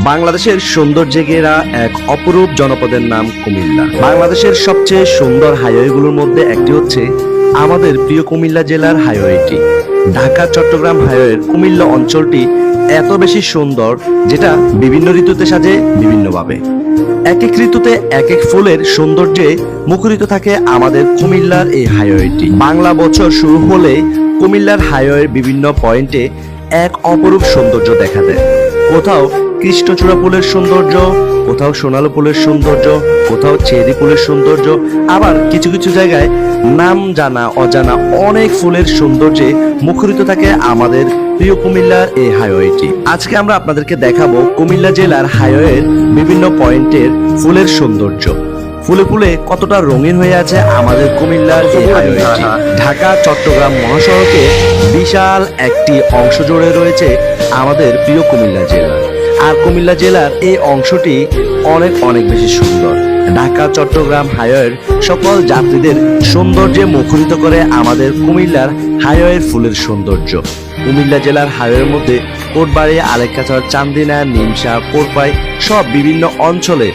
বাংলাদেশের সৌন্দর্যে ঘেরা এক অপরূপ জনপদের নাম কুমিল্লা। বাংলাদেশের সবচেয়ে সুন্দর হাইওয়েগুলোর মধ্যে একটি হচ্ছে আমাদের প্রিয় কুমিল্লা জেলার হাইওয়েটি। ঢাকা চট্টগ্রাম হাইওয়ের কুমিল্লা অঞ্চলটি এত বেশি সুন্দর, যেটা বিভিন্ন ঋতুতে সাজে বিভিন্নভাবে। এক এক ঋতুতে এক এক ফুলের সৌন্দর্যে মুখরিত থাকে আমাদের কুমিল্লার এই হাইওয়েটি। বাংলা বছর শুরু হলে কুমিল্লার হাইওয়ের বিভিন্ন পয়েন্টে এক অপরূপ সৌন্দর্য দেখা দেয়। কোথাও কৃষ্ণচূড়া ফুলের সৌন্দর্য, কোথাও সোনালী ফুলের সৌন্দর্য, কোথাও চেরি ফুলের সৌন্দর্য, আবার কিছু কিছু জায়গায় নাম জানা অজানা অনেক ফুলের সৌন্দর্যে মুখরিত থাকে আমাদের প্রিয় কুমিল্লার এই হাইওয়েটি। আজকে আমরা আপনাদেরকে দেখাবো কুমিল্লা জেলার হাইওয়ের বিভিন্ন পয়েন্টের ফুলের সৌন্দর্য। ফুলে ফুলে কতটা রঙিন হয়ে আছে আমাদের কুমিল্লার এই হাইওয়েটি। ঢাকা চট্টগ্রাম মহাসড়কে বিশাল একটি অংশ জুড়ে রয়েছে আমাদের প্রিয় কুমিল্লা জেলা। আর কুমিল্লা জেলার এই অংশটি অনেক অনেক বেশি সুন্দর। ঢাকা চট্টগ্রাম হাইওয়ের সকল যাত্রীদের সৌন্দর্যে মুখরিত করে আমাদের কুমিল্লার হাইওয়ের ফুলের সৌন্দর্য। কুমিল্লা জেলার হাইওয়ের মধ্যে কোটবাড়ি, আলেককাচর, চান্দিনা, নিমসা, কোরপাই সব বিভিন্ন অঞ্চলে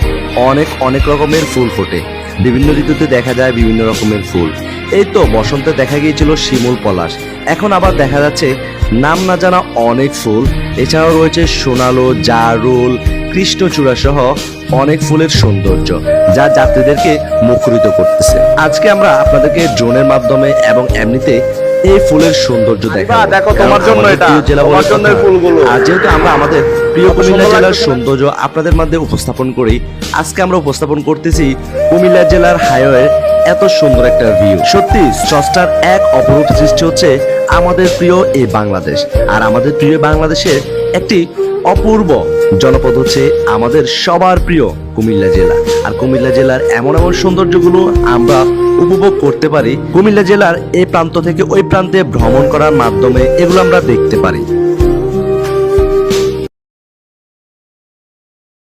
অনেক রকমের ফুল ফোটে। বিভিন্ন ঋতুতে দেখা যায় বিভিন্ন রকমের ফুল। এই তো বসন্তে দেখা গিয়েছিল শিমুল, পলাশ, এখন আবার দেখা যাচ্ছে নাম না জানা অনেক ফুল। এছাড়াও রয়েছে সোনালো, জারুল, কৃষ্ণচূড়া সহ অনেক ফুলের সৌন্দর্য, যা যাত্রীদেরকে মুখরিত করতেছে। আজকে আমরা আপনাদেরকে ড্রোনের মাধ্যমে এবং এমনিতে এই ফুলের সৌন্দর্য দেখাবো। তোমার জন্য এটা জেলা বলার জন্য ফুলগুলো। আর যেহেতু আমরা আমাদের প্রিয় কুমিল্লা জেলার সৌন্দর্য আপনাদের মধ্যে উপস্থাপন করি, আজকে আমরা উপস্থাপন করতেছি কুমিল্লা জেলার হাইওয়ে এত সুন্দর একটা ভিউ। সত্যি স্রষ্টার এক অপরূপ সৃষ্টি হচ্ছে আমাদের প্রিয় এই বাংলাদেশ। আর আমাদের প্রিয় বাংলাদেশের একটি অপূর্ব জনপদ হচ্ছে আমাদের সবার প্রিয় কুমিল্লা জেলা। আর কুমিল্লা জেলার এমন এমন সৌন্দর্যগুলো আমরা উপভোগ করতে পারি কুমিল্লা জেলার এই প্রান্ত থেকে ওই প্রান্তে ভ্রমণ করার মাধ্যমে, এগুলো আমরা দেখতে পারি।